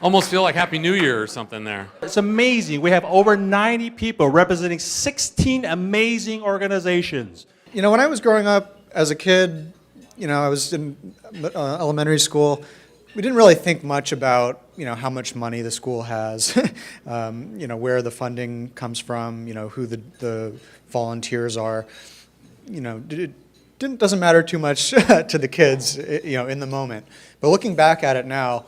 Almost feel like Happy New Year or something there. It's amazing. We have over 90 people representing 16 amazing organizations. You know, when I was growing up as a kid, you know, I was in elementary school. We didn't really think much about, you know, how much money the school has, you know, where the funding comes from, you know, who the volunteers are. You know, doesn't matter too much to the kids, you know, in the moment. But looking back at it now,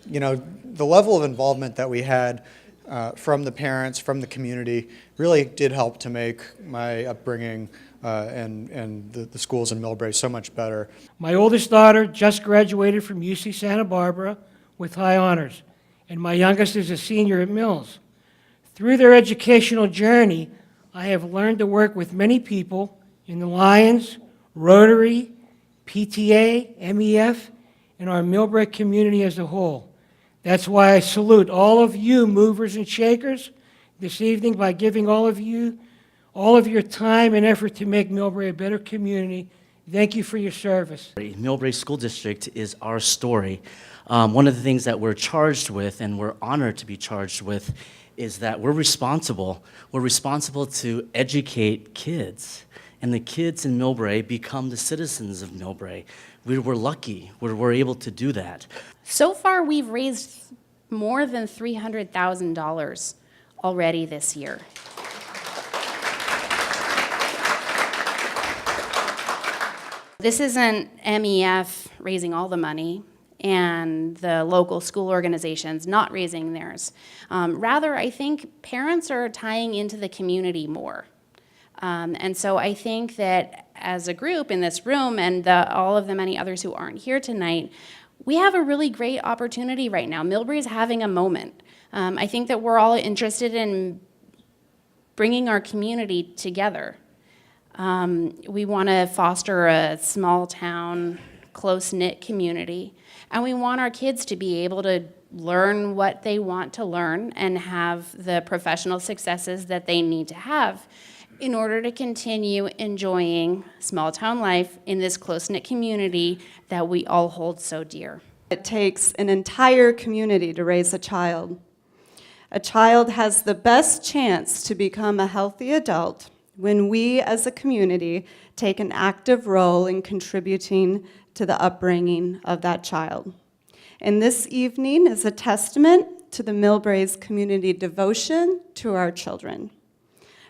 you know, the level of involvement that we had from the parents, from the community, really did help to make my upbringing and the schools in Millbrae so much better. My oldest daughter just graduated from UC Santa Barbara with high honors, and my youngest is a senior at Mills. Through their educational journey, I have learned to work with many people in the Lions, Rotary, PTA, MEF, and our Millbrae community as a whole. That's why I salute all of you movers and shakers this evening by giving all of you all of your time and effort to make Millbrae a better community. Thank you for your service. Millbrae School District is our story. One of the things that we're charged with, and we're honored to be charged with, is that we're responsible. We're responsible to educate kids. And the kids in Millbrae become the citizens of Millbrae. We're lucky we're able to do that. So far, we've raised more than $300,000 already this year. This isn't MEF raising all the money and the local school organizations not raising theirs. Rather, I think parents are tying into the community more. And so I think that as a group in this room and all of the many others who aren't here tonight, we have a really great opportunity right now. Millbrae is having a moment. I think that we're all interested in bringing our community together. We want to foster a small town, close-knit community, and we want our kids to be able to learn what they want to learn and have the professional successes that they need to have in order to continue enjoying small town life in this close-knit community that we all hold so dear. It takes an entire community to raise a child. A child has the best chance to become a healthy adult when we as a community take an active role in contributing to the upbringing of that child. And this evening is a testament to the Millbrae's community devotion to our children.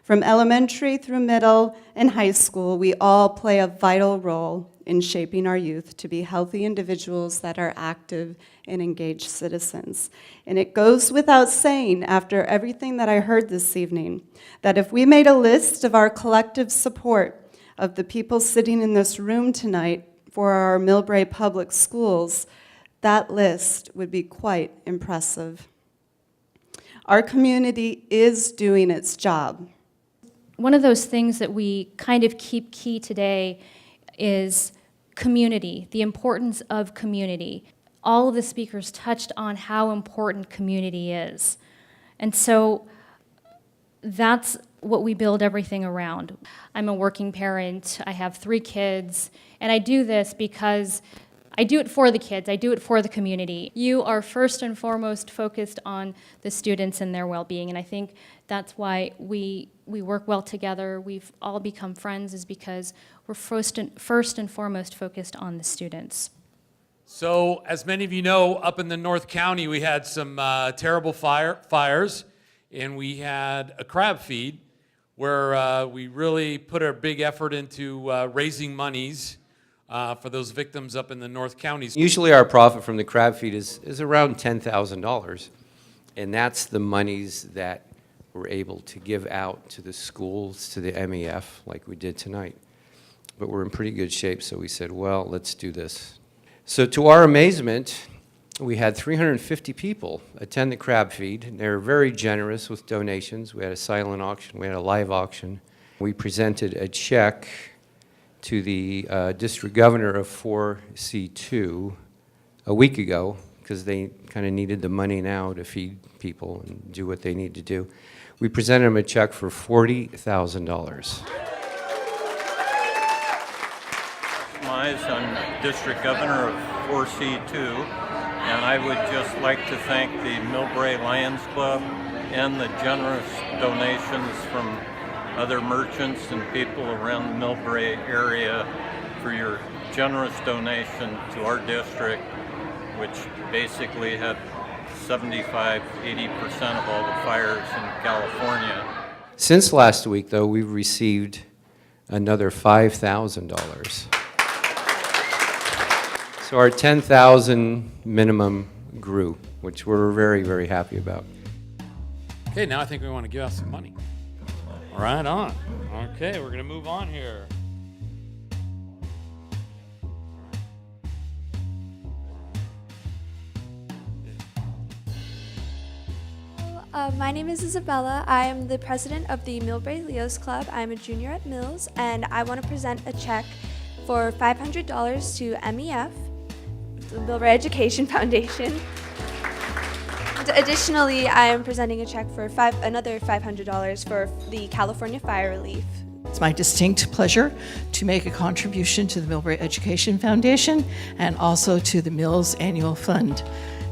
From elementary through middle and high school, we all play a vital role in shaping our youth to be healthy individuals that are active and engaged citizens. And it goes without saying, after everything that I heard this evening, that if we made a list of our collective support of the people sitting in this room tonight for our Millbrae Public Schools, that list would be quite impressive. Our community is doing its job. One of those things that we kind of keep key today is community, the importance of community. All of the speakers touched on how important community is. And so that's what we build everything around. I'm a working parent, I have 3 kids, and I do this because I do it for the kids, I do it for the community. You are first and foremost focused on the students and their well-being, and I think that's why we work well together, we've all become friends, is because we're first and foremost focused on the students. So, as many of you know, up in the North County, we had some terrible fires, and we had a crab feed where we really put a big effort into raising monies for those victims up in the North Counties. Usually our profit from the crab feed is around $10,000, and that's the monies that we're able to give out to the schools, to the MEF, like we did tonight. But we're in pretty good shape, so we said, well, let's do this. So to our amazement, we had 350 people attend the crab feed. They were very generous with donations. We had a silent auction, we had a live auction. We presented a check to the district governor of 4C2 a week ago, because they kind of needed the money now to feed people and do what they need to do. We presented him a check for $40,000. I'm district governor of 4C2, And I would just like to thank the Millbrae Lions Club and the generous donations from other merchants and people around the Millbrae area for your generous donation to our district, which basically had 75–80% of all the fires in California. Since last week, though, we've received another $5,000. So our 10,000 minimum grew, which we're very, very happy about. Okay, now I think we want to give out some money. Right on. Okay, we're going to move on here. My name is Isabella. I am the president of the Millbrae Leos Club. I'm a junior at Mills, and I want to present a check for $500 to MEF, the Millbrae Education Foundation. Additionally, I am presenting a check for another $500 for the California Fire Relief. It's my distinct pleasure to make a contribution to the Millbrae Education Foundation and also to the Mills Annual Fund.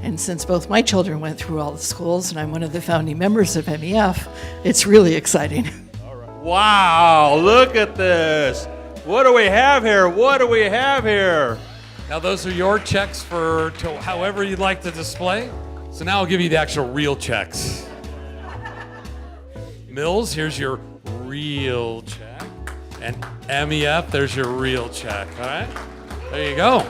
And since both my children went through all the schools and I'm one of the founding members of MEF, it's really exciting. Wow, look at this. What do we have here? What do we have here? Now those are your checks for however you'd like to display. So now I'll give you the actual real checks. Mills, here's your real check. And MEF, there's your real check, all right? There you go.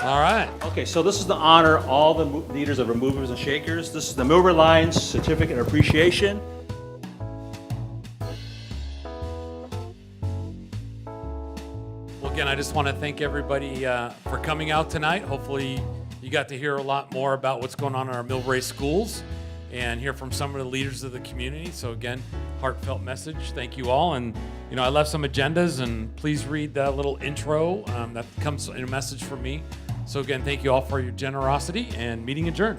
All right. Okay, so this is to honor all the leaders of our movers and shakers. This is the Millbrae Lions Certificate of Appreciation. Well, again, I just want to thank everybody for coming out tonight. Hopefully you got to hear a lot more about what's going on in our Millbrae schools and hear from some of the leaders of the community. So again, heartfelt message. Thank you all. And I left some agendas, and please read that little intro that comes in a message from me. So again, thank you all for your generosity, and meeting adjourned.